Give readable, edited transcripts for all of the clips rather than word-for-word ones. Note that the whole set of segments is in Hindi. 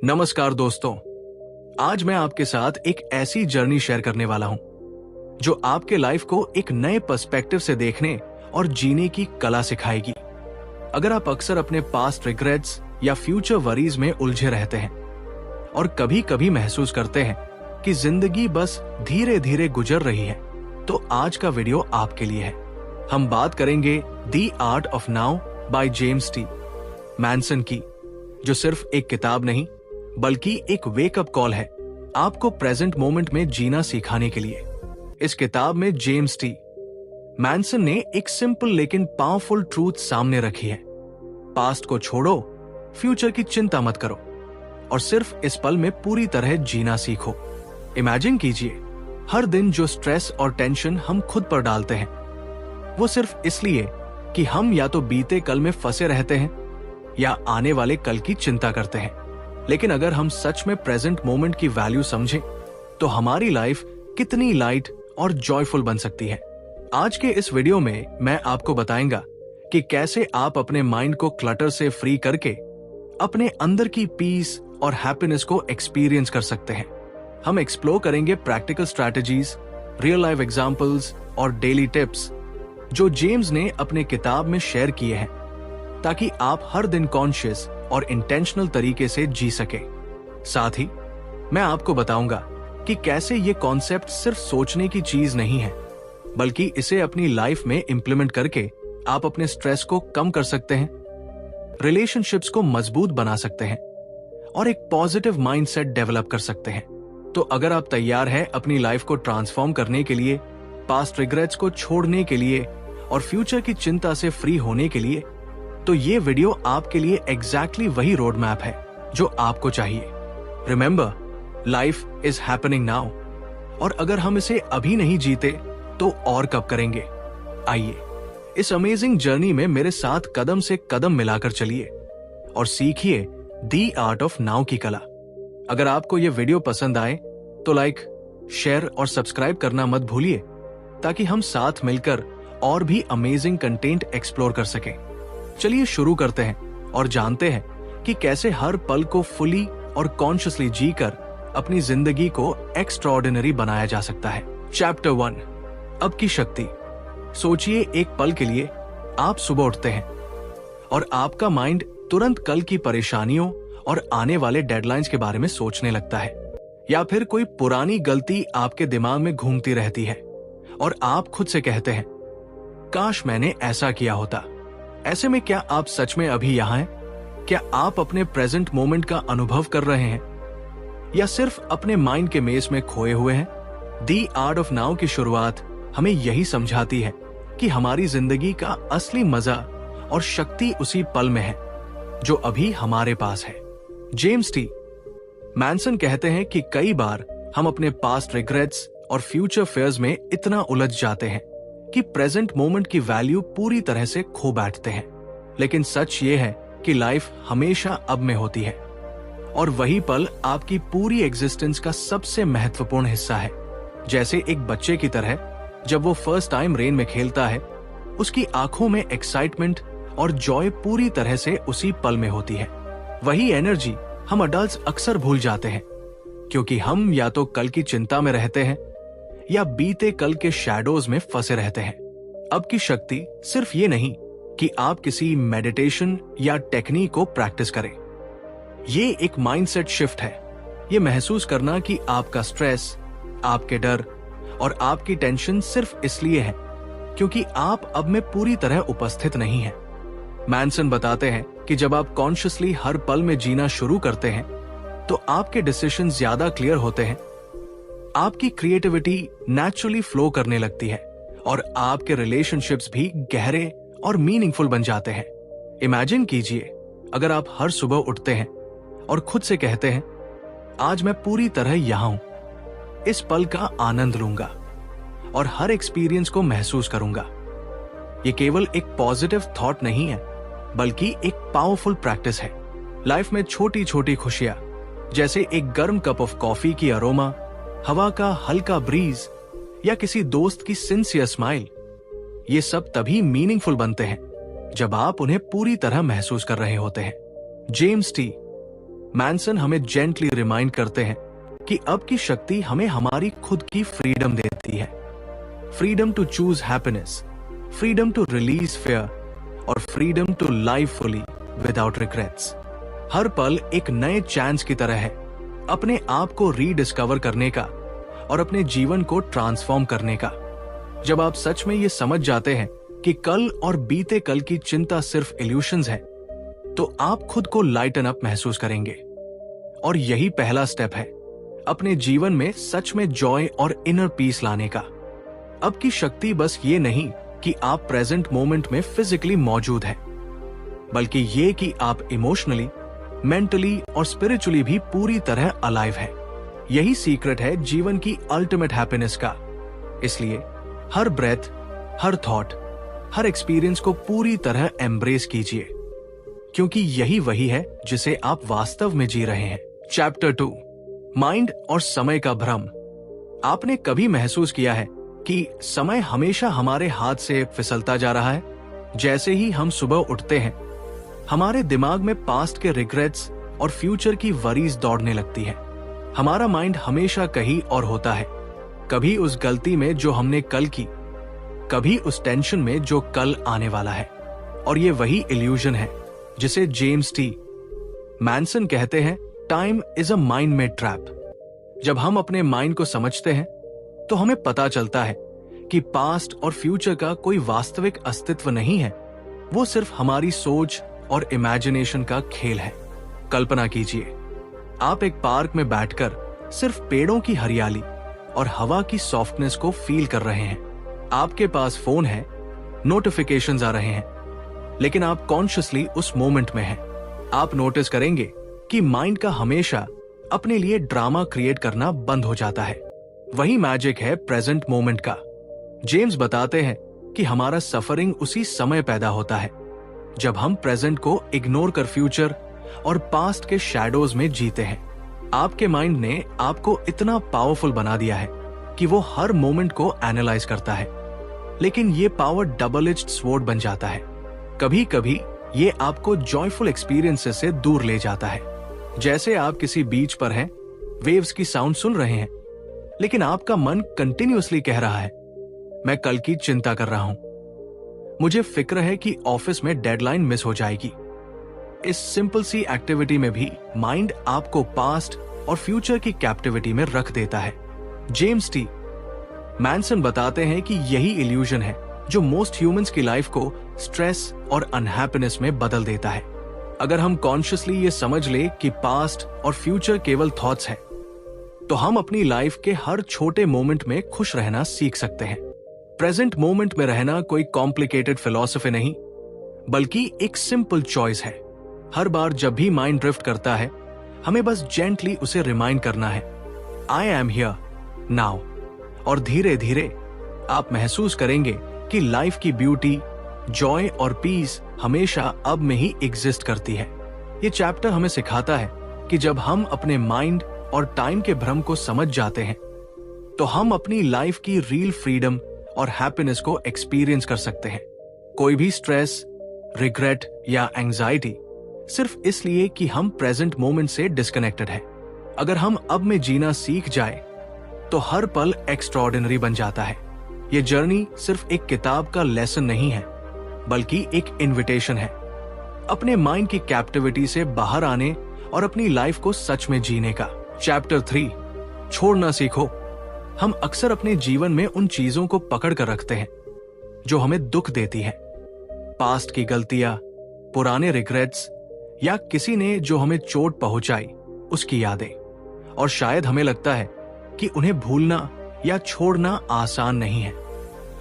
नमस्कार दोस्तों, आज मैं आपके साथ एक ऐसी जर्नी शेयर करने वाला हूं जो आपके लाइफ को एक नए पर्सपेक्टिव से देखने और जीने की कला सिखाएगी। अगर आप अक्सर अपने पास्ट रिग्रेट्स या फ्यूचर वरीज में उलझे रहते हैं और कभी कभी महसूस करते हैं कि जिंदगी बस धीरे धीरे गुजर रही है, तो आज का वीडियो आपके लिए है। हम बात करेंगे the art of now by James T Manson की, जो सिर्फ एक किताब नहीं बल्कि एक वेकअप कॉल है आपको प्रेजेंट मोमेंट में जीना सिखाने के लिए। इस किताब में जेम्स टी मैनसन ने एक सिंपल लेकिन पावरफुल ट्रूथ सामने रखी है। पास्ट को छोड़ो, फ्यूचर की चिंता मत करो और सिर्फ इस पल में पूरी तरह जीना सीखो। इमेजिन कीजिए, हर दिन जो स्ट्रेस और टेंशन हम खुद पर डालते हैं वो सिर्फ इसलिए कि हम या तो बीते कल में फंसे रहते हैं या आने वाले कल की चिंता करते हैं। लेकिन अगर हम सच में प्रेजेंट मोमेंट की वैल्यू समझें तो हमारी लाइफ कितनी लाइट और जॉयफुल बन सकती है। आज के इस वीडियो में मैं आपको बताऊंगा कि कैसे आप अपने माइंड को क्लटर से फ्री करके अपने अंदर की पीस और हैप्पीनेस को एक्सपीरियंस कर सकते हैं। हम एक्सप्लोर करेंगे practical strategies, real life examples और डेली टिप्स जो जेम्स ने अपने किताब में शेयर किए हैं, ताकि आप हर दिन कॉन्शियस और इंटेंशनल तरीके से जी सके। साथ ही मैं आपको बताऊंगा कि कैसे ये कॉन्सेप्ट सिर्फ सोचने की चीज नहीं है, बल्कि इसे अपनी लाइफ में इंप्लीमेंट करके आप अपने स्ट्रेस को कम कर सकते हैं, रिलेशनशिप्स को मजबूत बना सकते हैं और एक पॉजिटिव माइंडसेट डेवलप कर सकते हैं। तो अगर आप तैयार हैं अपनी लाइफ को ट्रांसफॉर्म करने के लिए, पास्ट रिग्रेट्स को छोड़ने के लिए और फ्यूचर की चिंता से फ्री होने के लिए, तो ये वीडियो आपके लिए एग्जैक्टली वही रोड मैप है जो आपको चाहिए। Remember, life is happening now, और अगर हम इसे अभी नहीं जीते तो और कब करेंगे। आइए इस अमेजिंग जर्नी में मेरे साथ कदम से कदम मिलाकर चलिए और सीखिए द आर्ट ऑफ नाउ की कला। अगर आपको ये वीडियो पसंद आए तो लाइक, शेयर और सब्सक्राइब करना मत भूलिए, ताकि हम साथ मिलकर और भी अमेजिंग कंटेंट एक्सप्लोर कर सकें। चलिए शुरू करते हैं और जानते हैं कि कैसे हर पल को फुली और कॉन्शियसली जीकर अपनी जिंदगी को एक्स्ट्राऑर्डिनरी बनाया जा सकता है। चैप्टर 1, अब की शक्ति। सोचिए, एक पल के लिए आप सुबह उठते हैं और आपका माइंड तुरंत कल की परेशानियों और आने वाले डेडलाइंस के बारे में सोचने लगता है, या फिर कोई पुरानी गलती आपके दिमाग में घूमती रहती है और आप खुद से कहते हैं, काश मैंने ऐसा किया होता। ऐसे में क्या आप सच में अभी यहां हैं? क्या आप अपने प्रेजेंट मोमेंट का अनुभव कर रहे हैं या सिर्फ अपने माइंड के मेज में खोए हुए हैं? द आर्ट ऑफ नाउ की शुरुआत हमें यही समझाती है कि हमारी जिंदगी का असली मजा और शक्ति उसी पल में है जो अभी हमारे पास है। जेम्स टी मैनसन कहते हैं कि कई बार हम अपने पास्ट रिग्रेट्स और फ्यूचर फेयर्स में इतना उलझ जाते हैं कि प्रेजेंट मोमेंट की वैल्यू पूरी तरह से खो बैठते हैं। लेकिन सच ये है कि लाइफ हमेशा अब में होती है और वही पल आपकी पूरी एग्जिस्टेंस का सबसे महत्वपूर्ण हिस्सा है। जैसे एक बच्चे की तरह, जब वो फर्स्ट टाइम रेन में खेलता है, उसकी आंखों में एक्साइटमेंट और जॉय पूरी तरह से उसी पल में होती है। वही एनर्जी हम अडल्ट्स अक्सर भूल जाते हैं, क्योंकि हम या तो कल की चिंता में रहते हैं या बीते कल के शैडोज में फंसे रहते हैं। अब की शक्ति सिर्फ ये नहीं कि आप किसी मेडिटेशन या टेक्निक को प्रैक्टिस करें। ये एक माइंडसेट शिफ्ट है। ये महसूस करना कि आपका स्ट्रेस, आपके डर और आपकी टेंशन सिर्फ इसलिए है क्योंकि आप अब में पूरी तरह उपस्थित नहीं हैं। मैनसन बताते हैं कि जब आप कॉन्शियसली हर पल में जीना शुरू करते हैं तो आपके डिसीजन ज्यादा क्लियर होते हैं, आपकी क्रिएटिविटी नेचुरली फ्लो करने लगती है और आपके रिलेशनशिप्स भी गहरे और मीनिंगफुल बन जाते हैं। इमेजिन कीजिए, अगर आप हर सुबह उठते हैं और खुद से कहते हैं, आज मैं पूरी तरह यहां हूं, इस पल का आनंद लूंगा और हर एक्सपीरियंस को महसूस करूंगा। ये केवल एक पॉजिटिव थॉट नहीं है, बल्कि एक पावरफुल प्रैक्टिस है। लाइफ में छोटी छोटी खुशियां, जैसे एक गर्म कप ऑफ कॉफी की अरोमा, हवा का हल्का ब्रीज या किसी दोस्त की सिंसियर स्माइल, ये सब तभी मीनिंगफुल बनते हैं जब आप उन्हें पूरी तरह महसूस कर रहे होते हैं। जेम्स टी मैनसन हमें जेंटली रिमाइंड करते हैं कि अब की शक्ति हमें हमारी खुद की फ्रीडम देती है। Freedom to choose happiness, freedom to release fear और freedom to live fully without regrets. हर पल एक नए चांस की तरह है अपने आप को रीडिस्कवर करने का और अपने जीवन को ट्रांसफॉर्म करने का। जब आप सच में ये समझ जाते हैं कि कल और बीते कल की चिंता सिर्फ इल्यूशंस है, तो आप खुद को लाइटन अप महसूस करेंगे। और यही पहला स्टेप है अपने जीवन में सच में जॉय और इनर पीस लाने का। अब की शक्ति बस ये नहीं कि आप प्रेजेंट मोमेंट में फिजिकली मौजूद हैं, बल्कि ये कि आप इमोशनली, मेंटली और स्पिरिचुअली भी पूरी तरह अलाइव है। यही सीक्रेट है जीवन की अल्टीमेट हैप्पीनेस का। इसलिए हर ब्रेथ, हर थॉट, हर एक्सपीरियंस को पूरी तरह एम्ब्रेस कीजिए, क्योंकि यही वही है जिसे आप वास्तव में जी रहे हैं। चैप्टर 2, माइंड और समय का भ्रम। आपने कभी महसूस किया है कि समय हमेशा हमारे हाथ से फिसलता जा रहा है? जैसे ही हम सुबह उठते हैं, हमारे दिमाग में पास्ट के रिग्रेट्स और फ्यूचर की वरीज दौड़ने लगती है। हमारा माइंड हमेशा कहीं और होता है, कभी उस गलती में जो हमने कल की, कभी उस टेंशन में जो कल आने वाला है। और ये वही इल्यूजन है जिसे जेम्स टी मैनसन कहते हैं, time is a mind made trap. जब हम अपने माइंड को समझते हैं तो हमें पता चलता है कि पास्ट और फ्यूचर का कोई वास्तविक अस्तित्व नहीं है, वो सिर्फ हमारी सोच और इमेजिनेशन का खेल है। कल्पना कीजिए, आप एक पार्क में बैठकर सिर्फ पेड़ों की हरियाली और हवा की सॉफ्टनेस को फील कर रहे हैं। आपके पास फोन है, नोटिफिकेशंस आ रहे हैं, लेकिन आप कॉन्शियसली उस मोमेंट में हैं। आप नोटिस करेंगे कि माइंड का हमेशा अपने लिए ड्रामा क्रिएट करना बंद हो जाता है। वही मैजिक है प्रेजेंट मोमेंट का। जेम्स बताते हैं कि हमारा सफरिंग उसी समय पैदा होता है जब हम प्रेजेंट को इग्नोर कर फ्यूचर और पास्ट के शैडोज में जीते हैं। आपके माइंड ने आपको इतना पावरफुल बना दिया है कि वो हर मोमेंट को एनालाइज करता है, लेकिन ये पावर डबल एज्ड स्वॉर्ड बन जाता है। कभी कभी ये आपको जॉयफुल एक्सपीरियंसेस से दूर ले जाता है। जैसे आप किसी बीच पर हैं, वेव्स की साउंड सुन रहे हैं, लेकिन आपका मन कंटिन्यूअसली कह रहा है, मैं कल की चिंता कर रहा हूं, मुझे फिक्र है कि ऑफिस में डेडलाइन मिस हो जाएगी। इस सिंपल सी एक्टिविटी में भी माइंड आपको पास्ट और फ्यूचर की कैप्टिविटी में रख देता है। जेम्स टी मैनसन बताते हैं कि यही इल्यूजन है जो मोस्ट ह्यूमंस की लाइफ को स्ट्रेस और अनहैप्पीनेस में बदल देता है। अगर हम कॉन्शियसली ये समझ ले कि पास्ट और फ्यूचर केवल थॉट्स हैं, तो हम अपनी लाइफ के हर छोटे मोमेंट में खुश रहना सीख सकते हैं। प्रेजेंट मोमेंट में रहना कोई कॉम्प्लिकेटेड फिलॉसफी नहीं, बल्कि एक सिंपल चॉइस है। हर बार जब भी माइंड ड्रिफ्ट करता है, हमें बस जेंटली उसे रिमाइंड करना है, आई एम हियर नाउ। और धीरे धीरे आप महसूस करेंगे कि लाइफ की ब्यूटी, जॉय और पीस हमेशा अब में ही एग्जिस्ट करती है। ये चैप्टर हमें सिखाता है कि जब हम अपने माइंड और टाइम के भ्रम को समझ जाते हैं, तो हम अपनी लाइफ की रियल फ्रीडम और हैप्पीनेस को एक्सपीरियंस कर सकते हैं। कोई भी स्ट्रेस, रिग्रेट या एंजाइटी सिर्फ इसलिए कि हम प्रेजेंट मोमेंट से डिस्कनेक्टेड है। अगर हम अब में जीना सीख जाए, तो हर पल एक्स्ट्राऑर्डिनरी बन जाता है। ये जर्नी सिर्फ एक किताब का लेसन नहीं है, बल्कि एक इनविटेशन है अपने माइंड की कैप्टिविटी से बाहर आने और अपनी लाइफ को सच में जीने का। चैप्टर 3, छोड़ना सीखो। हम अक्सर अपने जीवन में उन चीजों को पकड़ कर रखते हैं जो हमें दुख देती है। पास्ट की गलतियां, पुराने रिग्रेट्स या किसी ने जो हमें चोट पहुंचाई उसकी यादें। और शायद हमें लगता है कि उन्हें भूलना या छोड़ना आसान नहीं है,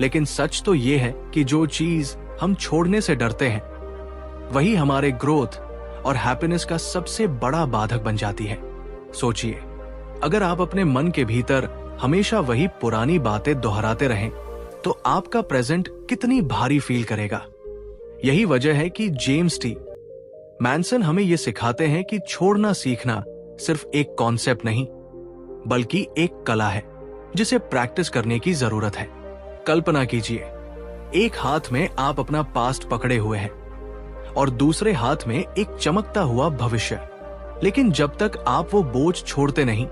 लेकिन सच तो यह है कि जो चीज हम छोड़ने से डरते हैं, वही हमारे ग्रोथ और हैप्पीनेस का सबसे बड़ा बाधक बन जाती है। सोचिए, अगर आप अपने मन के भीतर हमेशा वही पुरानी बातें दोहराते रहें, तो आपका प्रेजेंट कितनी भारी फील करेगा। यही वजह है कि जेम्स टी मैनसन हमें यह सिखाते हैं कि छोड़ना सीखना सिर्फ एक कॉन्सेप्ट नहीं, बल्कि एक कला है जिसे प्रैक्टिस करने की जरूरत है। कल्पना कीजिए, एक हाथ में आप अपना पास्ट पकड़े हुए हैं और दूसरे हाथ में एक चमकता हुआ भविष्य। लेकिन जब तक आप वो बोझ छोड़ते नहीं,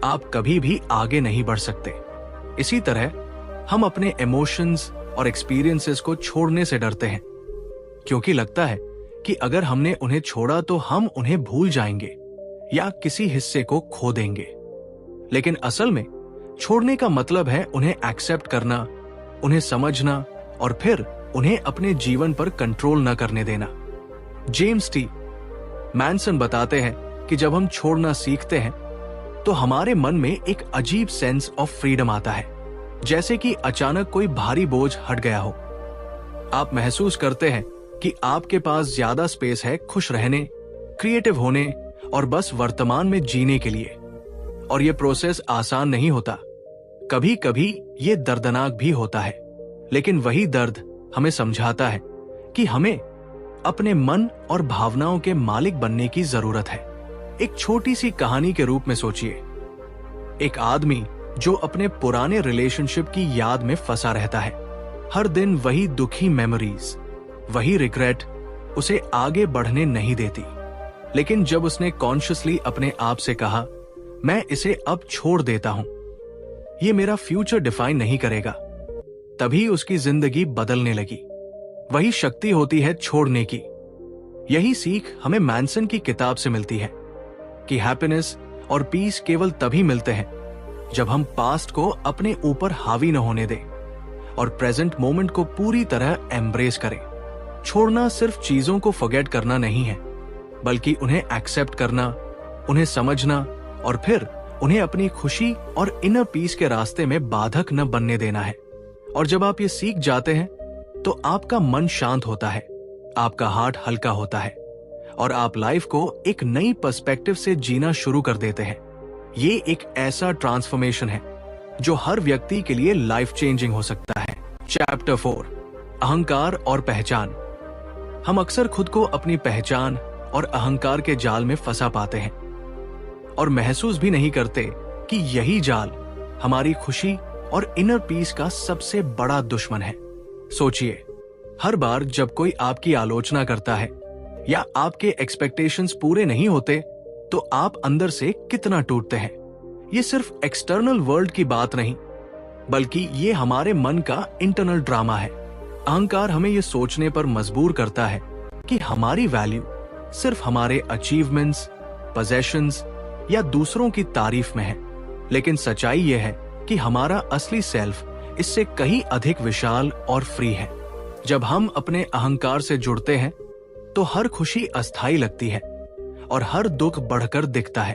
आप कभी भी आगे नहीं बढ़ सकते। इसी तरह हम अपने इमोशंस और एक्सपीरियंसेस को छोड़ने से डरते हैं, क्योंकि लगता है कि अगर हमने उन्हें छोड़ा तो हम उन्हें भूल जाएंगे या किसी हिस्से को खो देंगे। लेकिन असल में छोड़ने का मतलब है उन्हें एक्सेप्ट करना, उन्हें समझना और फिर उन्हें अपने जीवन पर कंट्रोल न करने देना। जेम्स टी मैनसन बताते हैं कि जब हम छोड़ना सीखते हैं तो हमारे मन में एक अजीब सेंस ऑफ फ्रीडम आता है, जैसे कि अचानक कोई भारी बोझ हट गया हो। आप महसूस करते हैं कि आपके पास ज्यादा स्पेस है खुश रहने, क्रिएटिव होने और बस वर्तमान में जीने के लिए। और यह प्रोसेस आसान नहीं होता, कभी कभी ये दर्दनाक भी होता है, लेकिन वही दर्द हमें समझाता है कि हमें अपने मन और भावनाओं के मालिक बनने की जरूरत है। एक छोटी सी कहानी के रूप में सोचिए, एक आदमी जो अपने पुराने रिलेशनशिप की याद में फंसा रहता है। हर दिन वही दुखी मेमोरीज, वही रिग्रेट उसे आगे बढ़ने नहीं देती। लेकिन जब उसने कॉन्शियसली अपने आप से कहा, मैं इसे अब छोड़ देता हूं, ये मेरा फ्यूचर डिफाइन नहीं करेगा, तभी उसकी जिंदगी बदलने लगी। वही शक्ति होती है छोड़ने की। यही सीख हमें मैनसन की किताब से मिलती है कि हैप्पीनेस और पीस केवल तभी मिलते हैं जब हम पास्ट को अपने ऊपर हावी न होने दें और प्रेजेंट मोमेंट को पूरी तरह एम्ब्रेस करें। छोड़ना सिर्फ चीजों को फॉरगेट करना नहीं है, बल्कि उन्हें एक्सेप्ट करना, उन्हें समझना और फिर उन्हें अपनी खुशी और इनर पीस के रास्ते में बाधक न बनने देना है। और जब आप ये सीख जाते हैं तो आपका मन शांत होता है, आपका हार्ट हल्का होता है और आप लाइफ को एक नई पर्सपेक्टिव से जीना शुरू कर देते हैं। ये एक ऐसा ट्रांसफॉर्मेशन है जो हर व्यक्ति के लिए लाइफ चेंजिंग हो सकता है। चैप्टर 4, अहंकार और पहचान। हम अक्सर खुद को अपनी पहचान और अहंकार के जाल में फंसा पाते हैं और महसूस भी नहीं करते कि यही जाल हमारी खुशी और इनर पीस का सबसे बड़ा दुश्मन है। सोचिए, हर बार जब कोई आपकी आलोचना करता है या आपके एक्सपेक्टेशंस पूरे नहीं होते तो आप अंदर से कितना टूटते हैं। ये सिर्फ एक्सटर्नल वर्ल्ड की बात नहीं, बल्कि ये हमारे मन का इंटरनल ड्रामा है। अहंकार हमें ये सोचने पर मजबूर करता है कि हमारी वैल्यू सिर्फ हमारे अचीवमेंट्स, पोजेशंस या दूसरों की तारीफ में है। लेकिन सच्चाई यह है कि हमारा असली सेल्फ इससे कहीं अधिक विशाल और फ्री है। जब हम अपने अहंकार से जुड़ते हैं तो हर खुशी अस्थायी लगती है और हर दुख बढ़कर दिखता है।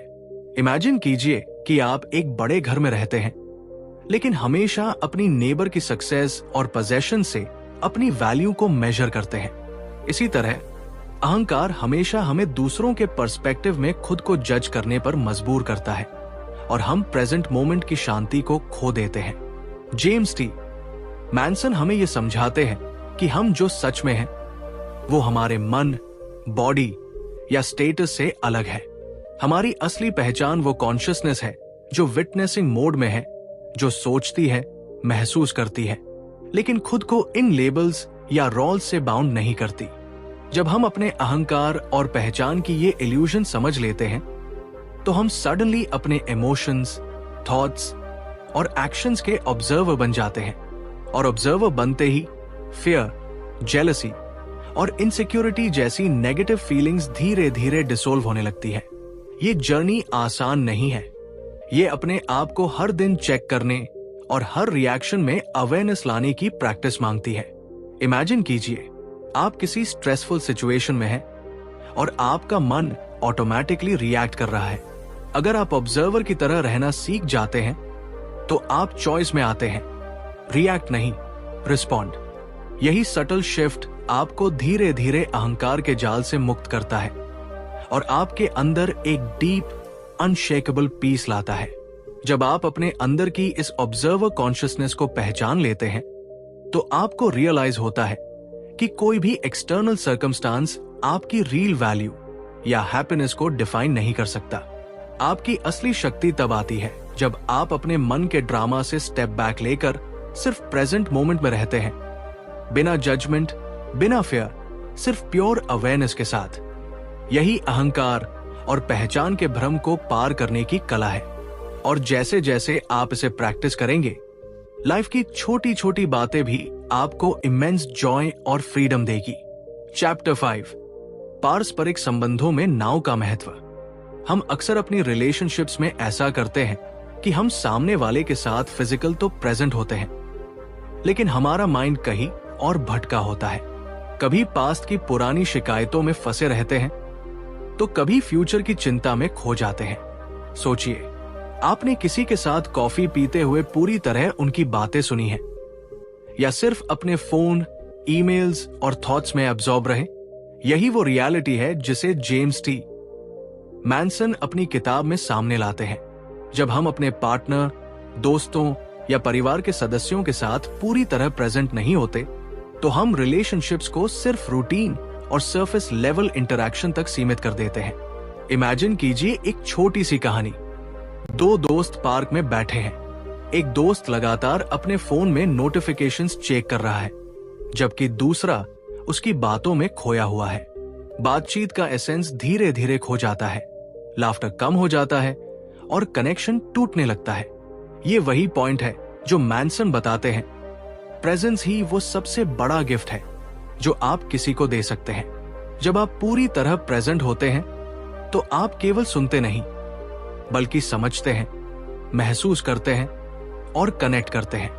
इमेजिन कीजिए कि आप एक बड़े घर में रहते हैं, लेकिन हमेशा अपनी नेबर की सक्सेस और पोजेशन से अपनी वैल्यू को मेजर करते हैं। इसी तरह अहंकार हमेशा हमें दूसरों के पर्सपेक्टिव में खुद को जज करने पर मजबूर करता है और हम प्रेजेंट मोमेंट की शांति को खो देते हैं। जेम्स टी मैनसन हमें यह समझाते हैं कि हम जो सच में हैं, वो हमारे मन, बॉडी या स्टेटस से अलग है। हमारी असली पहचान वो कॉन्शियसनेस है जो विटनेसिंग मोड में है, जो सोचती है, महसूस करती है, लेकिन खुद को इन लेबल्स या रोल्स से बाउंड नहीं करती। जब हम अपने अहंकार और पहचान की ये इल्यूजन समझ लेते हैं तो हम सडनली अपने इमोशंस, थॉट्स और एक्शंस के ऑब्जर्वर बन जाते हैं और ऑब्जर्वर बनते ही फियर, जेलसी और इनसिक्योरिटी जैसी नेगेटिव फीलिंग्स धीरे धीरे डिसोल्व होने लगती है। ये जर्नी आसान नहीं है। ये अपने आप को हर दिन चेक करने और हर रिएक्शन में अवेयरनेस लाने की प्रैक्टिस मांगती है। इमेजिन कीजिए, आप किसी स्ट्रेसफुल सिचुएशन में हैं और आपका मन ऑटोमेटिकली रिएक्ट कर रहा है। अगर आप ऑब्जर्वर की तरह रहना सीख जाते हैं तो आप चॉइस में आते हैं, रिएक्ट नहीं, रिस्पॉन्ड। यही सटल शिफ्ट आपको धीरे धीरे अहंकार के जाल से मुक्त करता है और आपके अंदर एक डीप, अनशेकेबल पीस लाता है। जब आप अपने अंदर की इस ऑब्जर्वर कॉन्शियसनेस को पहचान लेते हैं तो आपको रियलाइज होता है कि कोई भी एक्सटर्नल सर्कमस्टांस आपकी रियल वैल्यू या हैप्पीनेस को डिफाइन नहीं कर सकता। आपकी असली शक्ति तब आती है जब आप अपने मन के ड्रामा से स्टेप बैक लेकर सिर्फ प्रेजेंट मोमेंट में रहते हैं, बिना जजमेंट, बिना फियर, सिर्फ प्योर अवेयरनेस के साथ। यही अहंकार और पहचान के भ्रम को पार करने की कला है। और जैसे जैसे आप इसे प्रैक्टिस करेंगे, लाइफ की छोटी छोटी बातें भी आपको इमेंस जॉय और फ्रीडम देगी। चैप्टर 5, पारस्परिक संबंधों में नाव का महत्व। हम अक्सर अपनी रिलेशनशिप्स में ऐसा करते हैं कि हम सामने वाले के साथ फिजिकल तो प्रेजेंट होते हैं, लेकिन हमारा माइंड कहीं और भटका होता है। कभी पास्ट की पुरानी शिकायतों में फंसे रहते हैं, तो कभी फ्यूचर की चिंता में खो जाते हैं। सोचिए, आपने किसी के साथ कॉफी पीते हुए पूरी तरह उनकी बातें सुनी हैं, या सिर्फ अपने फोन, ईमेल्स और थॉट्स में अब्सॉर्ब रहे। यही वो रियलिटी है जिसे जेम्स टी मैनसन अपनी किताब में सामने लाते हैं। जब हम अपने पार्टनर, दोस्तों या परिवार के सदस्यों के साथ पूरी तरह प्रेजेंट नहीं होते, तो हम रिलेशनशिप्स को सिर्फ रूटीन और सरफेस लेवल इंटरैक्शन तक सीमित कर देते हैं। इमेजिन कीजिए एक छोटी सी कहानी। दो दोस्त पार्क में बैठे हैं। एक दोस्त लगातार अपने फोन में नोटिफिकेशंस चेक कर रहा है, जबकि दूसरा उसकी बातों में खोया हुआ है। बातचीत का एसेंस धीरे धीरे खो जाता है, लाफ्टर कम हो जाता है और कनेक्शन टूटने लगता है। ये वही पॉइंट है जो मैनसन बताते हैं। प्रेजेंस ही वो सबसे बड़ा गिफ्ट है जो आप किसी को दे सकते हैं। जब आप पूरी तरह प्रेजेंट होते हैं, तो आप केवल सुनते नहीं, बल्कि समझते हैं, महसूस करते हैं और कनेक्ट करते हैं।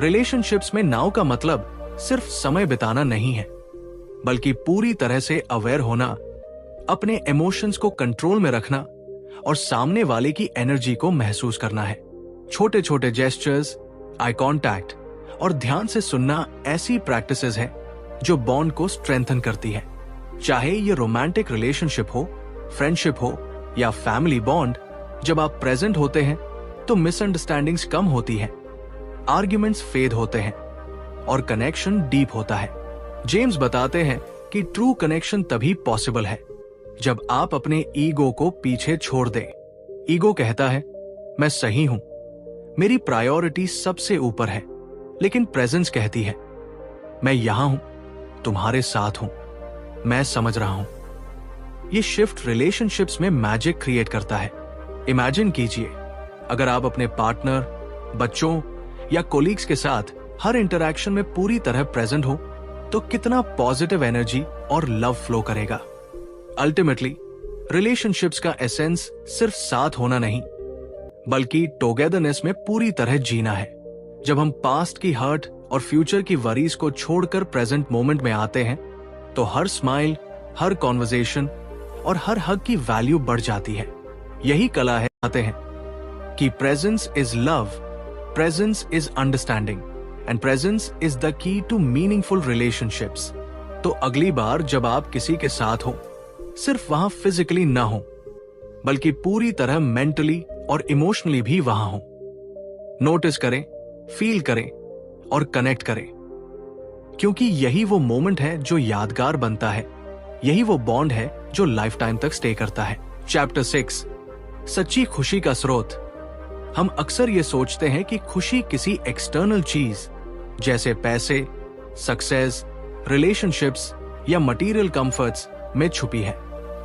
रिलेशनशिप्स में नाव का मतलब सिर्फ समय बिताना नहीं है, बल्कि पूरी तरह से अवेयर होना, अपने इमोशंस को कंट्रोल में रखना और सामने वाले की एनर्जी को महसूस करना है। छोटे छोटे जेस्चर्स, आई कांटेक्ट और ध्यान से सुनना ऐसी प्रैक्टिसेस हैं जो बॉन्ड को स्ट्रेंथन करती है। चाहे ये रोमांटिक रिलेशनशिप हो, फ्रेंडशिप हो या फैमिली बॉन्ड, जब आप प्रेजेंट होते हैं तो मिसअंडरस्टैंडिंग्स कम होती हैं, आर्ग्यूमेंट्स फेड होते हैं और कनेक्शन डीप होता है। जेम्स बताते हैं कि ट्रू कनेक्शन तभी पॉसिबल है जब आप अपने ईगो को पीछे छोड़ दें। ईगो कहता है, मैं सही हूं, मेरी प्रायोरिटी सबसे ऊपर है। लेकिन प्रेजेंस कहती है, मैं यहां हूं, तुम्हारे साथ हूं, मैं समझ रहा हूं। ये शिफ्ट रिलेशनशिप्स में मैजिक क्रिएट करता है। इमेजिन कीजिए, अगर आप अपने पार्टनर, बच्चों या कोलीग्स के साथ हर इंटरैक्शन में पूरी तरह प्रेजेंट हो, तो कितना पॉजिटिव एनर्जी और लव फ्लो करेगा। अल्टीमेटली रिलेशनशिप्स का एसेंस सिर्फ साथ होना नहीं, बल्कि टुगेदरनेस में पूरी तरह जीना है। जब हम पास्ट की हर्ट और फ्यूचर की वरीज को छोड़कर प्रेजेंट मोमेंट में आते हैं, तो हर स्माइल, हर कॉन्वर्सेशन और हर हग की वैल्यू बढ़ जाती है। यही कला है आते हैं कि presence is love, presence is understanding and presence is the key to meaningful relationships. तो अगली बार जब आप किसी के साथ हो, सिर्फ वहां फिजिकली ना हो, बल्कि पूरी तरह मेंटली और इमोशनली भी वहां हो। नोटिस करें, फील करें और कनेक्ट करें, क्योंकि यही वो मोमेंट है जो यादगार बनता है। यही वो बॉन्ड है जो लाइफ टाइम तक स्टे करता है। चैप्टर 6, सच्ची खुशी का स्रोत। हम अक्सर ये सोचते हैं कि खुशी किसी एक्सटर्नल चीज जैसे पैसे, सक्सेस, रिलेशनशिप्स या मटेरियल कंफर्ट्स में छुपी है।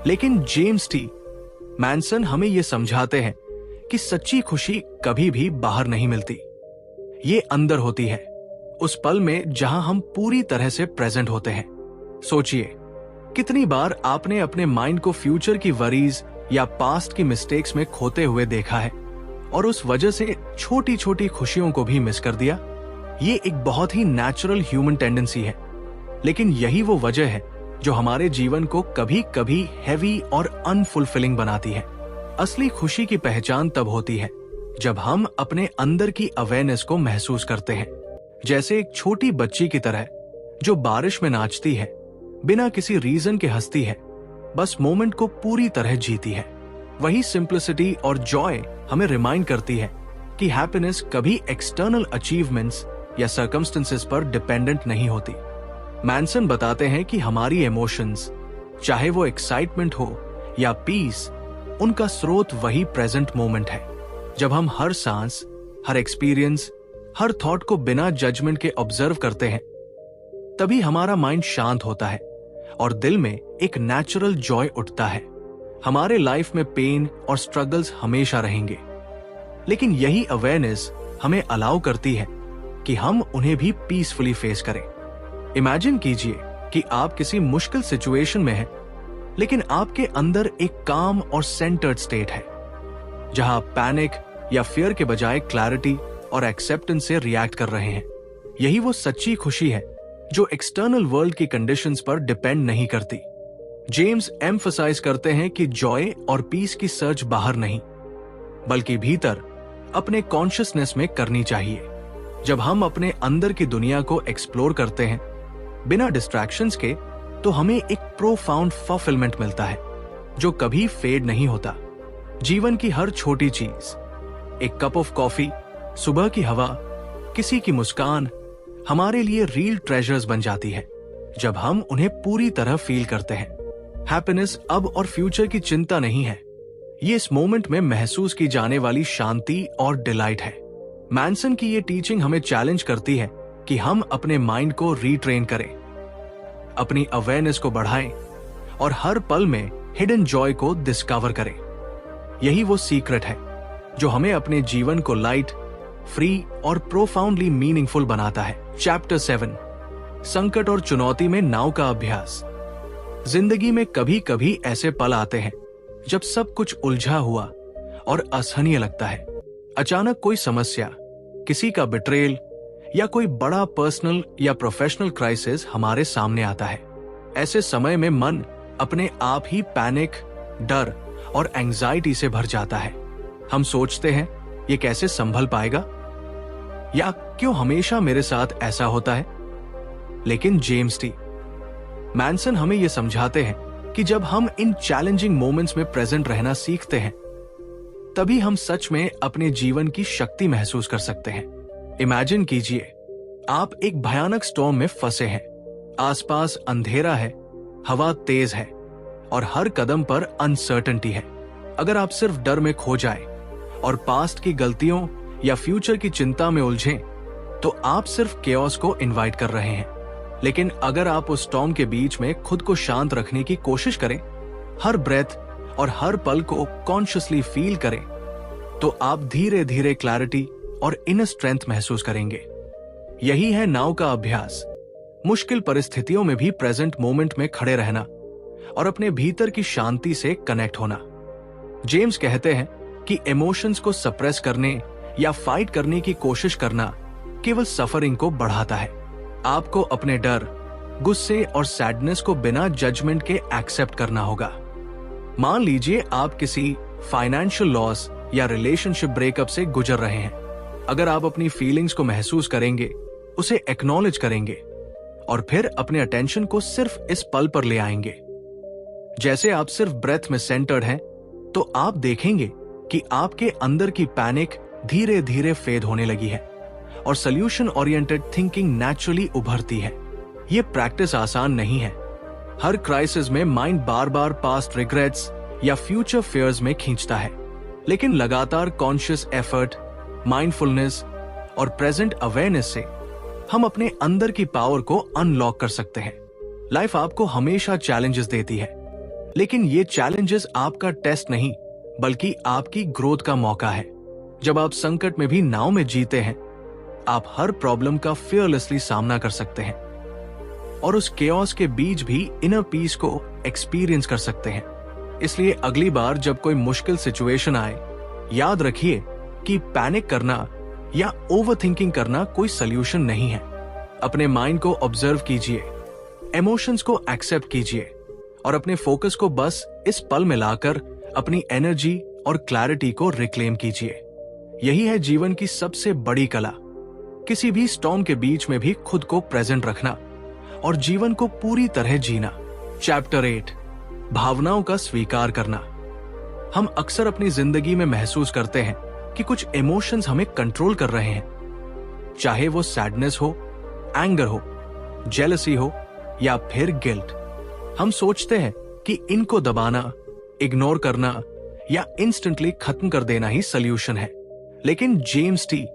लेकिन जेम्स टी मैनसन हमें ये समझाते हैं कि सच्ची खुशी कभी भी बाहर नहीं मिलती। ये अंदर होती है, उस पल में जहां हम पूरी तरह से प्रेजेंट होते हैं। सोचिए, कितनी बार आपने अपने माइंड को फ्यूचर की वरीज या पास्ट की मिस्टेक्स में खोते हुए देखा है और उस वजह से छोटी छोटी खुशियों को भी मिस कर दिया। ये एक बहुत ही नेचुरल ह्यूमन टेंडेंसी है, लेकिन यही वो वजह है जो हमारे जीवन को कभी कभी हैवी और अनफुलफिलिंग बनाती है। असली खुशी की पहचान तब होती है जब हम अपने अंदर की अवेयरनेस को महसूस करते हैं, जैसे एक छोटी बच्ची की तरह जो बारिश में नाचती है, बिना किसी रीजन के हंसती है, बस मोमेंट को पूरी तरह जीती है। वही सिंप्लिसिटी और जॉय हमें रिमाइंड करती है कि हैप्पीनेस कभी एक्सटर्नल अचीवमेंट्स या सर्कमस्टेंसेस पर डिपेंडेंट नहीं होती। मैनसन बताते हैं कि हमारी इमोशंस, चाहे वो एक्साइटमेंट हो या पीस, उनका स्रोत वही प्रेजेंट मोमेंट है। जब हम हर सांस, हर एक्सपीरियंस, हर थॉट को बिना जजमेंट के ऑब्जर्व करते हैं, तभी हमारा माइंड शांत होता है और दिल में एक नेचुरल जॉय उठता है। हमारे लाइफ में पेन और स्ट्रगल्स हमेशा रहेंगे, लेकिन यही अवेयरनेस हमें अलाउ करती है कि हम उन्हें भी पीसफुली फेस करें। इमेजिन कीजिए कि आप किसी मुश्किल सिचुएशन में हैं, लेकिन आपके अंदर एक काम और सेंटर्ड स्टेट है, जहां आप पैनिक या फियर के बजाय क्लैरिटी और एक्सेप्टेंस से रिएक्ट कर रहे हैं। यही वो सच्ची खुशी है जो एक्सटर्नल वर्ल्ड की कंडीशंस पर डिपेंड नहीं करती। जेम्स एम्फसाइज करते हैं कि जॉय और पीस की सर्च बाहर नहीं, बल्कि भीतर अपने कॉन्शियसनेस में करनी चाहिए। जब हम अपने अंदर की दुनिया को एक्सप्लोर करते हैं बिना डिस्ट्रैक्शंस के, तो हमें एक प्रोफाउंड फुलफिलमेंट मिलता है जो कभी फेड नहीं होता। जीवन की हर छोटी चीज, एक कप ऑफ कॉफी, सुबह की हवा, किसी की मुस्कान, हमारे लिए रियल ट्रेजर्स बन जाती है जब हम उन्हें पूरी तरह फील करते हैं। हैप्पीनेस अब और फ्यूचर की चिंता नहीं है, ये इस मोमेंट में महसूस की जाने वाली शांति और डिलाइट है। मैनसन की ये टीचिंग हमें चैलेंज करती है कि हम अपने माइंड को रीट्रेन करें, अपनी अवेयरनेस को बढ़ाएं और हर पल में हिडन जॉय को डिस्कवर करें। यही वो सीक्रेट है जो हमें अपने जीवन को लाइट, फ्री और प्रोफाउंडली मीनिंगफुल बनाता है। चैप्टर 7, संकट और चुनौती में नाव का अभ्यास। जिंदगी में कभी कभी ऐसे पल आते हैं जब सब कुछ उलझा हुआ और असहनीय लगता है। अचानक कोई समस्या, किसी का बिट्रेल या कोई बड़ा पर्सनल या प्रोफेशनल क्राइसिस हमारे सामने आता है। ऐसे समय में मन अपने आप ही पैनिक, डर और एंजाइटी से भर जाता है। हम सोचते हैं, ये कैसे संभल पाएगा, या क्यों हमेशा मेरे साथ ऐसा होता है। लेकिन जेम्स टी मैनसन हमें यह समझाते हैं कि जब हम इन चैलेंजिंग मोमेंट्स में प्रेजेंट रहना सीखते हैं, तभी हम सच में अपने जीवन की शक्ति महसूस कर सकते हैं। इमेजिन कीजिए, आप एक भयानक स्टॉर्म में फंसे हैं। आसपास अंधेरा है, हवा तेज है और हर कदम पर अनसर्टेनिटी है। अगर आप सिर्फ डर में खो जाए और पास्ट की गलतियों या फ्यूचर की चिंता में उलझें, तो आप सिर्फ केओस को इनवाइट कर रहे हैं। लेकिन अगर आप उस स्टॉर्म के बीच में खुद को शांत रखने की कोशिश करें, हर ब्रेथ और हर पल को कॉन्शियसली फील करें, तो आप धीरे धीरे क्लैरिटी और इनर स्ट्रेंथ महसूस करेंगे। यही है नाव का अभ्यास। मुश्किल परिस्थितियों में भी प्रेजेंट मोमेंट में खड़े रहना और अपने भीतर की शांति से कनेक्ट होना। जेम्स कहते हैं कि इमोशंस को सप्रेस करने या फाइट करने की कोशिश करना केवल सफरिंग को बढ़ाता है। आपको अपने डर, गुस्से और सैडनेस को बिना जजमेंट के एक्सेप्ट करना होगा। मान लीजिए आप किसी फाइनेंशियल लॉस या रिलेशनशिप ब्रेकअप से गुजर रहे हैं। अगर आप अपनी फीलिंग्स को महसूस करेंगे, उसे एक्नॉलेज करेंगे और फिर अपने अटेंशन को सिर्फ इस पल पर ले आएंगे, जैसे आप सिर्फ ब्रेथ में सेंटर्ड हैं, तो आप देखेंगे कि आपके अंदर की पैनिक धीरे धीरे फेड होने लगी है और सोल्यूशन ओरिएंटेड थिंकिंग नेचुरली उभरती है। ये प्रैक्टिस आसान नहीं है। हर क्राइसिस में माइंड बार बार पास्ट रिग्रेट्स या फ्यूचर फियर्स में खींचता है, लेकिन लगातार कॉन्शियस एफर्ट, माइंडफुलनेस और प्रेजेंट अवेयरनेस से हम अपने अंदर की पावर को अनलॉक कर सकते हैं। लाइफ आपको हमेशा चैलेंजेस देती है, लेकिन ये चैलेंजेस आपका टेस्ट नहीं, बल्कि आपकी ग्रोथ का मौका है। जब आप संकट में भी नाव में जीते हैं, आप हर प्रॉब्लम का फियरलेसली सामना कर सकते हैं और उस केओस के बीच भी इनर पीस को एक्सपीरियंस कर सकते हैं। इसलिए अगली बार जब कोई मुश्किल सिचुएशन आए, याद रखिए कि पैनिक करना या ओवरथिंकिंग करना कोई सॉल्यूशन नहीं है। अपने माइंड को ऑब्जर्व कीजिए, इमोशंस को एक्सेप्ट कीजिए और अपने फोकस को बस इस पल में लाकर अपनी एनर्जी और क्लैरिटी को रिक्लेम कीजिए। यही है जीवन की सबसे बड़ी कला, किसी भी स्टॉर्म के बीच में भी खुद को प्रेजेंट रखना और जीवन को पूरी तरह जीना। चैप्टर 8, भावनाओं का स्वीकार करना। हम अक्सर अपनी जिंदगी में महसूस करते हैं कि कुछ इमोशंस हमें कंट्रोल कर रहे हैं, चाहे वो सैडनेस हो, एंगर हो, जेलसी हो या फिर गिल्ट। हम सोचते हैं कि इनको दबाना, इग्नोर करना या इंस्टेंटली खत्म कर देना ही सॉल्यूशन है। लेकिन जेम्स टी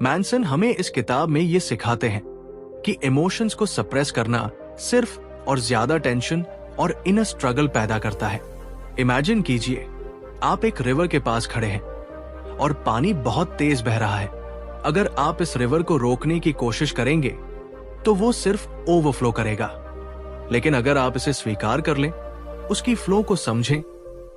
मैनसन हमें इस किताब में ये सिखाते हैं कि इमोशंस को सप्रेस करना सिर्फ और ज्यादा टेंशन और इनर स्ट्रगल पैदा करता है। इमेजिन कीजिए, आप एक रिवर के पास खड़े हैं और पानी बहुत तेज बह रहा है। अगर आप इस रिवर को रोकने की कोशिश करेंगे तो वो सिर्फ ओवरफ्लो करेगा। लेकिन अगर आप इसे स्वीकार कर लें, उसकी फ्लो को समझें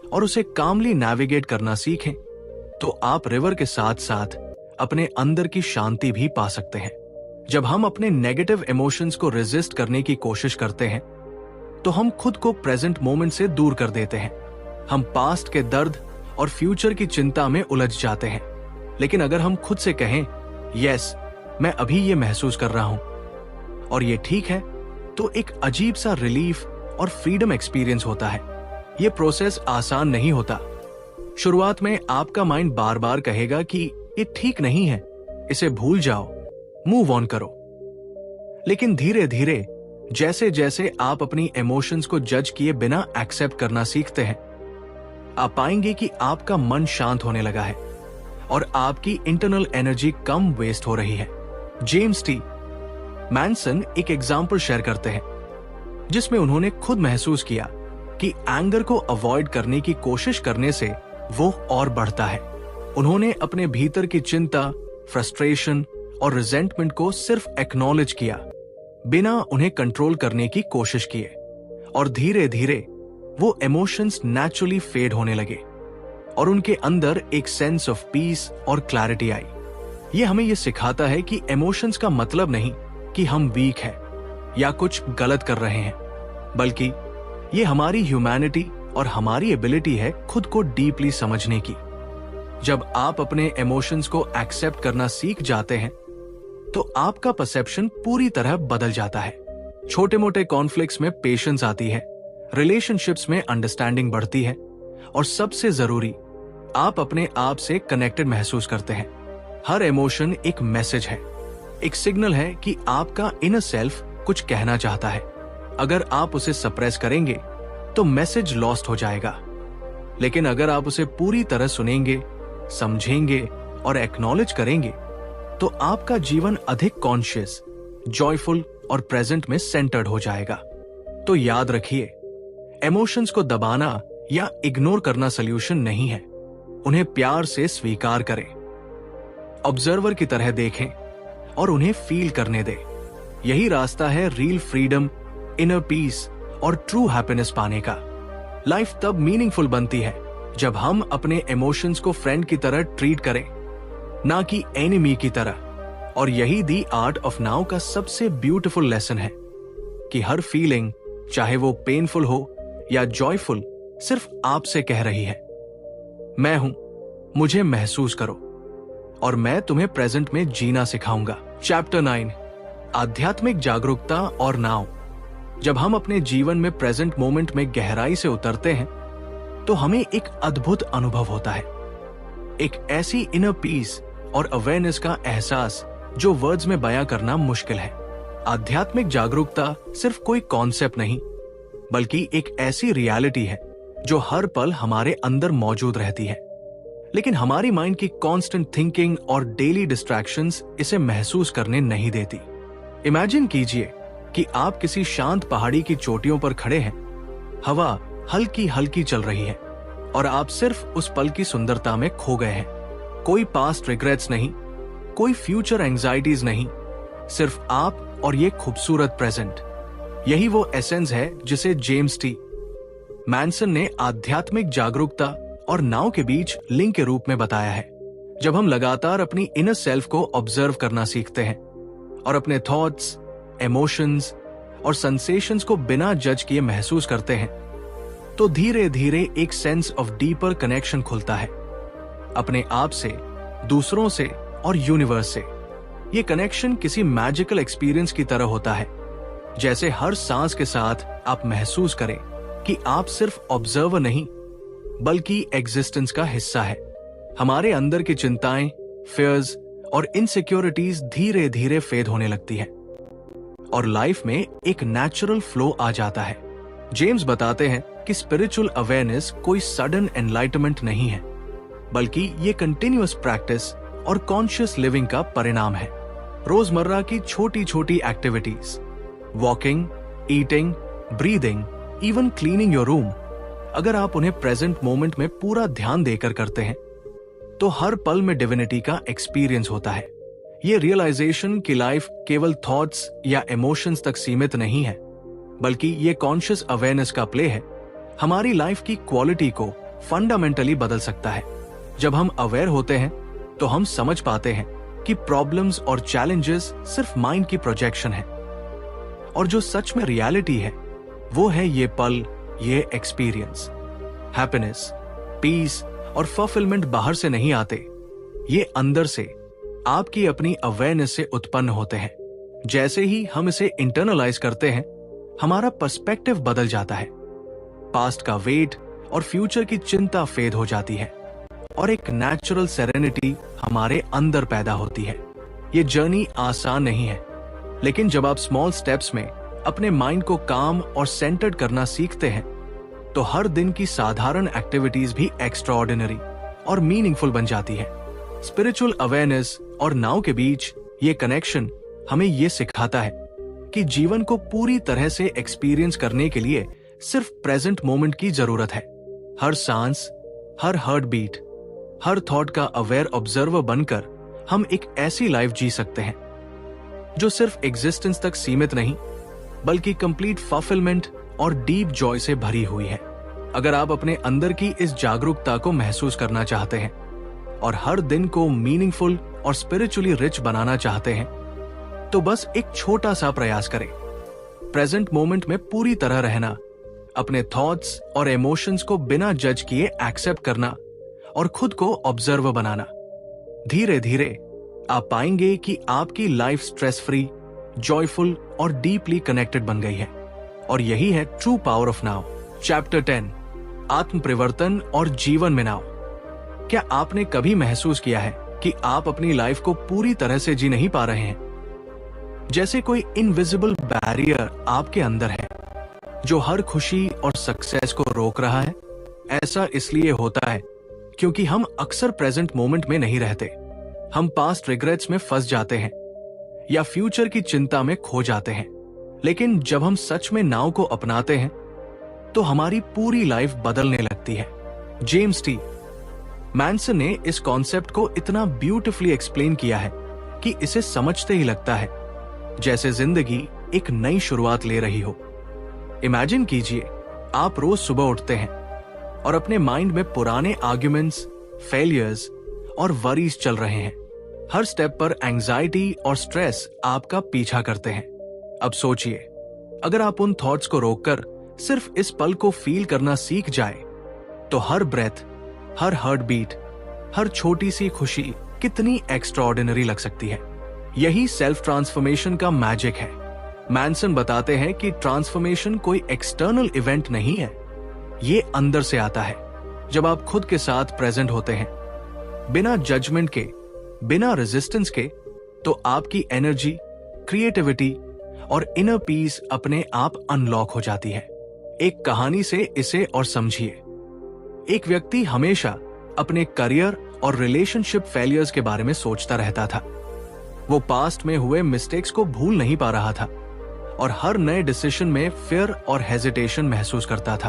और उसे कामली नेविगेट करना सीखें, तो आप रिवर के साथ साथ अपने अंदर की शांति भी पा सकते हैं। जब हम अपने नेगेटिव इमोशंस को रेजिस्ट करने की कोशिश करते हैं तो हम खुद को प्रेजेंट मोमेंट से दूर कर देते हैं। हम पास्ट के दर्द और फ्यूचर की चिंता में उलझ जाते हैं। लेकिन अगर हम खुद से कहें, यस, मैं अभी ये महसूस कर रहा हूं और ये ठीक है, तो एक अजीब सा रिलीफ और फ्रीडम एक्सपीरियंस होता है। ये प्रोसेस आसान नहीं होता। शुरुआत में आपका माइंड बार बार कहेगा कि ये ठीक नहीं है, इसे भूल जाओ, मूव ऑन करो। लेकिन धीरे धीरे जैसे जैसे आप अपनी इमोशंस को जज किए बिना एक्सेप्ट करना सीखते हैं, आप पाएंगे कि आपका मन शांत होने लगा है और आपकी इंटरनल एनर्जी कम वेस्ट हो रही है। जेम्स टी मैनसन एक एग्जाम्पल शेयर करते हैं जिसमें उन्होंने खुद महसूस किया कि एंगर को अवॉइड करने की कोशिश करने से वो और बढ़ता है। उन्होंने अपने भीतर की चिंता, फ्रस्ट्रेशन और रिजेंटमेंट को सिर्फ एक्नॉलेज किया, बिना उन्हें कंट्रोल करने की कोशिश किए, और धीरे धीरे वो इमोशंस नेचुरली फेड होने लगे और उनके अंदर एक सेंस ऑफ पीस और क्लैरिटी आई। ये हमें ये सिखाता है कि इमोशंस का मतलब नहीं कि हम वीक हैं या कुछ गलत कर रहे हैं, बल्कि ये हमारी ह्यूमैनिटी और हमारी एबिलिटी है खुद को डीपली समझने की। जब आप अपने इमोशंस को एक्सेप्ट करना सीख जाते हैं तो आपका परसेप्शन पूरी तरह बदल जाता है। छोटे मोटे कॉन्फ्लिक्ट्स में पेशेंस आती है, रिलेशनशिप्स में अंडरस्टैंडिंग बढ़ती है और सबसे जरूरी, आप अपने आप से कनेक्टेड महसूस करते हैं। हर इमोशन एक मैसेज है, एक सिग्नल है कि आपका इनर सेल्फ कुछ कहना चाहता है। अगर आप उसे सप्रेस करेंगे तो मैसेज लॉस्ट हो जाएगा। लेकिन अगर आप उसे पूरी तरह सुनेंगे, समझेंगे और एक्नॉलेज करेंगे तो आपका जीवन अधिक कॉन्शियस, जॉयफुल और प्रेजेंट में सेंटर्ड हो जाएगा। तो याद रखिए, इमोशंस को दबाना या इग्नोर करना सॉल्यूशन नहीं है। उन्हें प्यार से स्वीकार करें, ऑब्जर्वर की तरह देखें और उन्हें फील करने दें। यही रास्ता है रियल फ्रीडम, इनर पीस और ट्रू हैप्पीनेस पाने का। लाइफ तब मीनिंगफुल बनती है जब हम अपने इमोशंस को फ्रेंड की तरह ट्रीट करें, ना कि एनिमी की तरह। और यही दी आर्ट ऑफ नाउ का सबसे ब्यूटीफुल लेसन है कि हर फीलिंग, चाहे वो पेनफुल हो या जॉयफुल, सिर्फ आपसे कह रही है, मैं हूं, मुझे महसूस करो और मैं तुम्हें प्रेजेंट में जीना सिखाऊंगा। चैप्टर 9, आध्यात्मिक जागरूकता और नाउ। जब हम अपने जीवन में प्रेजेंट मोमेंट में गहराई से उतरते हैं तो हमें एक अद्भुत अनुभव होता है, एक ऐसी इनर पीस और अवेयरनेस का एहसास जो वर्ड्स में बयां करना मुश्किल है। आध्यात्मिक जागरूकता सिर्फ कोई कॉन्सेप्ट नहीं, बल्कि एक ऐसी रियलिटी है जो हर पल हमारे अंदर मौजूद रहती है, लेकिन हमारी माइंड की कांस्टेंट थिंकिंग और डेली डिस्ट्रैक्शंस इसे महसूस करने नहीं देती। इमेजिन कीजिए कि आप किसी शांत पहाड़ी की चोटियों पर खड़े हैं, हवा हल्की हल्की चल रही है और आप सिर्फ उस पल की सुंदरता में खो गए हैं। कोई पास्ट रिग्रेट्स नहीं, कोई फ्यूचर एंजाइटीज नहीं, सिर्फ आप और ये खूबसूरत प्रेजेंट। यही वो एसेंस है जिसे जेम्स टी मैनसन ने आध्यात्मिक जागरूकता और नाव के बीच लिंक के रूप में बताया है। जब हम लगातार अपनी इनर सेल्फ को ऑब्जर्व करना सीखते हैं और अपने थॉट्स, इमोशंस और सेंसेशंस को बिना जज किए महसूस करते हैं, तो धीरे धीरे एक सेंस ऑफ डीपर कनेक्शन खुलता है, अपने आप से, दूसरों से और यूनिवर्स से। ये कनेक्शन किसी मैजिकल एक्सपीरियंस की तरह होता है, जैसे हर सांस के साथ आप महसूस करें कि आप सिर्फ ऑब्जर्वर नहीं, बल्कि एग्जिस्टेंस का हिस्सा है। हमारे अंदर की चिंताएं, फियर्स और इनसिक्योरिटीज धीरे धीरे फेड होने लगती है और लाइफ में एक नेचुरल फ्लो आ जाता है। जेम्स बताते हैं कि स्पिरिचुअल अवेयरनेस कोई सडन एनलाइटमेंट नहीं है, बल्कि ये कंटिन्यूअस प्रैक्टिस और कॉन्शियस लिविंग का परिणाम है। रोजमर्रा की छोटी छोटी activities, walking, eating, breathing, even cleaning your room, अगर आप उन्हें प्रेजेंट मोमेंट में पूरा ध्यान देकर करते हैं तो हर पल में डिविनिटी का एक्सपीरियंस होता है। ये रियलाइजेशन कि लाइफ केवल थॉट्स या इमोशंस तक सीमित नहीं है, बल्कि ये कॉन्शियस अवेयरनेस का प्ले है, हमारी लाइफ की क्वालिटी को फंडामेंटली बदल सकता है। जब हम अवेयर होते हैं तो हम समझ पाते हैं कि प्रॉब्लम्स और चैलेंजेस सिर्फ माइंड की प्रोजेक्शन है, और जो सच में रियलिटी है वो है ये पल, ये एक्सपीरियंस। हैप्पीनेस, पीस और फुलफिलमेंट बाहर से नहीं आते, ये अंदर से, आपकी अपनी अवेयरनेस से उत्पन्न होते हैं। जैसे ही हम इसे इंटरनलाइज करते हैं, हमारा पर्सपेक्टिव बदल जाता है, पास्ट का वेट और फ्यूचर की चिंता फेड हो जाती है, और एक नेचुरल सेरेनिटी हमारे अंदर पैदा होती है। ये जर्नी आसान नहीं है, लेकिन जब आप स्मॉल स्टेप्स में अपने माइंड को काम और सेंटर्ड करना सीखते हैं तो हर दिन की साधारण एक्टिविटीज भी एक्स्ट्राऑर्डिनरी और मीनिंगफुल बन जाती है। स्पिरिचुअल अवेयरनेस और नाउ के बीच ये कनेक्शन हमें ये सिखाता है कि जीवन को पूरी तरह से एक्सपीरियंस करने के लिए सिर्फ प्रेजेंट मोमेंट की जरूरत है। हर सांस, हर हार्ट बीट, हर थॉट का अवेयर ऑब्जर्वर बनकर हम एक ऐसी लाइफ जी सकते हैं जो सिर्फ एग्जिस्टेंस तक सीमित नहीं, बल्कि कंप्लीट फुलफिलमेंट और डीप जॉय से भरी हुई है। अगर आप अपने अंदर की इस जागरूकता को महसूस करना चाहते हैं और हर दिन को मीनिंगफुल और स्पिरिचुअली रिच बनाना चाहते हैं, तो बस एक छोटा सा प्रयास करें। प्रेजेंट मोमेंट में पूरी तरह रहना, अपने थॉट्स और इमोशंस को बिना जज किए एक्सेप्ट करना और खुद को ऑब्जर्वर बनाना। धीरे धीरे आप पाएंगे कि आपकी लाइफ स्ट्रेस फ्री, जॉयफुल और डीपली कनेक्टेड बन गई है। और यही है true power of now. Chapter 10, आत्म परिवर्तन और जीवन में नाउ। क्या आपने कभी महसूस किया है कि आप अपनी लाइफ को पूरी तरह से जी नहीं पा रहे हैं? जैसे कोई इनविजिबल बैरियर आपके अंदर है जो हर खुशी और सक्सेस को रोक रहा है। ऐसा इसलिए होता है क्योंकि हम अक्सर प्रेजेंट मोमेंट में नहीं रहते। हम पास्ट रिग्रेट्स में फंस जाते हैं या फ्यूचर की चिंता में खो जाते हैं। लेकिन जब हम सच में नाउ को अपनाते हैं तो हमारी पूरी लाइफ बदलने लगती है। जेम्स टी मैनसन ने इस कॉन्सेप्ट को इतना ब्यूटीफुली एक्सप्लेन किया है कि इसे समझते ही लगता है जैसे जिंदगी एक नई शुरुआत ले रही हो। इमेजिन कीजिए, आप रोज सुबह उठते हैं और अपने माइंड में पुराने आर्ग्यूमेंट्स, फेलियर्स और वरीज चल रहे हैं। हर स्टेप पर एंजाइटी और स्ट्रेस आपका पीछा करते हैं। अब सोचिए, अगर आप उन थॉट्स को रोककर सिर्फ इस पल को फील करना सीख जाए, तो हर ब्रेथ, हर हार्ट बीट, हर छोटी सी खुशी कितनी एक्स्ट्राऑर्डिनरी लग सकती है। यही सेल्फ ट्रांसफॉर्मेशन का मैजिक है। मैनसन बताते हैं कि ट्रांसफॉर्मेशन कोई एक्सटर्नल इवेंट नहीं है, ये अंदर से आता है। जब आप खुद के साथ प्रेजेंट होते हैं, बिना जजमेंट के, बिना रेजिस्टेंस के, तो आपकी एनर्जी, क्रिएटिविटी और इनर पीस अपने आप अनलॉक हो जाती है। एक कहानी से इसे और समझिए। एक व्यक्ति हमेशा अपने करियर और रिलेशनशिप फेलियर्स के बारे में सोचता रहता था। वो पास्ट में हुए मिस्टेक्स को भूल नहीं पा रहा था और हर नए डिसीजन में फियर और हेजिटेशन महसूस करता था।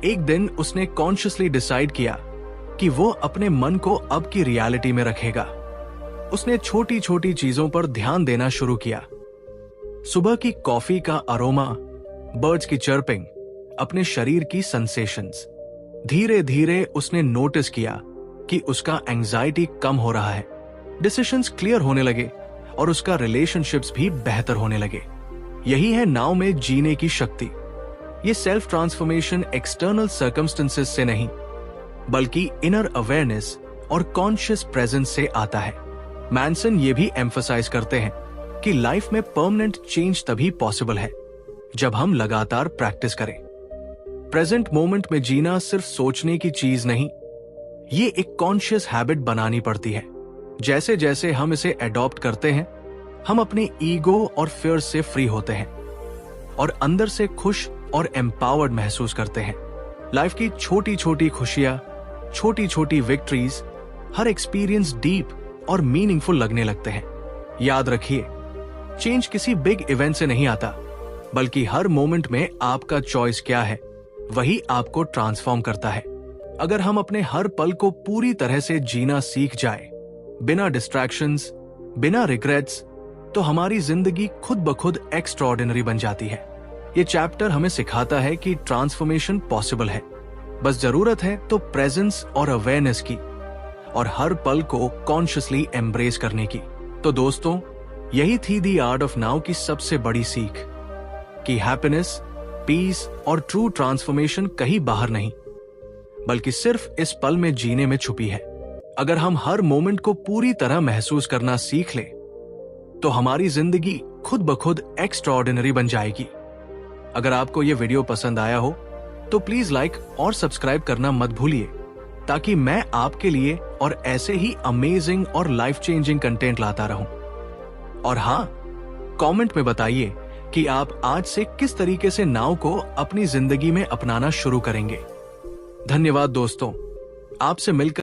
एक दिन उसने कॉन्शियसली डिसाइड किया कि वो अपने मन को अब की रियलिटी में रखेगा। उसने छोटी छोटी चीजों पर ध्यान देना शुरू किया। सुबह की कॉफी का अरोमा, बर्ड्स की चर्पिंग, अपने शरीर की सेंसेशंस। धीरे धीरे उसने नोटिस किया कि उसका एंजाइटी कम हो रहा है, डिसीजंस क्लियर होने लगे और उसका रिलेशनशिप्स भी बेहतर होने लगे। यही है नाउ में जीने की शक्ति। ये सेल्फ ट्रांसफॉर्मेशन एक्सटर्नल सर्कमस्टेंसेस से नहीं, बल्कि इनर अवेयरनेस और कॉन्शियस प्रेजेंस से आता है। मैनसन ये भी एम्फसाइज करते हैं कि लाइफ में परमानेंट चेंज तभी पॉसिबल है जब हम लगातार प्रैक्टिस करें। प्रेजेंट मोमेंट में जीना सिर्फ सोचने की चीज नहीं, ये एक कॉन्शियस हैबिट बनानी पड़ती है। जैसे जैसे हम इसे एडॉप्ट करते हैं, हम अपने ईगो और फियर से फ्री होते हैं और अंदर से खुश और एम्पावर्ड महसूस करते हैं। लाइफ की छोटी छोटी खुशियां, छोटी छोटी विक्ट्रीज, हर एक्सपीरियंस डीप और मीनिंगफुल लगने लगते हैं। याद रखिए, चेंज किसी बिग इवेंट से नहीं आता, बल्कि हर मोमेंट में आपका चॉइस क्या है वही आपको ट्रांसफॉर्म करता है। अगर हम अपने हर पल को पूरी तरह से जीना सीख जाए, बिना डिस्ट्रैक्शंस, बिना रिग्रेट्स, तो हमारी जिंदगी खुद ब खुद एक्स्ट्राऑर्डिनरी बन जाती है। ये चैप्टर हमें सिखाता है कि ट्रांसफॉर्मेशन पॉसिबल है, बस जरूरत है तो प्रेजेंस और अवेयरनेस की, और हर पल को कॉन्शियसली एम्ब्रेस करने की। तो दोस्तों, यही थी द आर्ट ऑफ नाउ की सबसे बड़ी सीख, कि हैप्पीनेस, पीस और ट्रू ट्रांसफॉर्मेशन कहीं बाहर नहीं, बल्कि सिर्फ इस पल में जीने में छुपी है। अगर हम हर मोमेंट को पूरी तरह महसूस करना सीख लें, तो हमारी जिंदगी खुद ब खुद एक्स्ट्राऑर्डिनरी बन जाएगी। अगर आपको यह वीडियो पसंद आया हो तो प्लीज लाइक और सब्सक्राइब करना मत भूलिए, ताकि मैं आपके लिए और ऐसे ही अमेजिंग और लाइफ चेंजिंग कंटेंट लाता रहूं। और हाँ, कमेंट में बताइए कि आप आज से किस तरीके से नाउ को अपनी जिंदगी में अपनाना शुरू करेंगे। धन्यवाद दोस्तों, आपसे मिलकर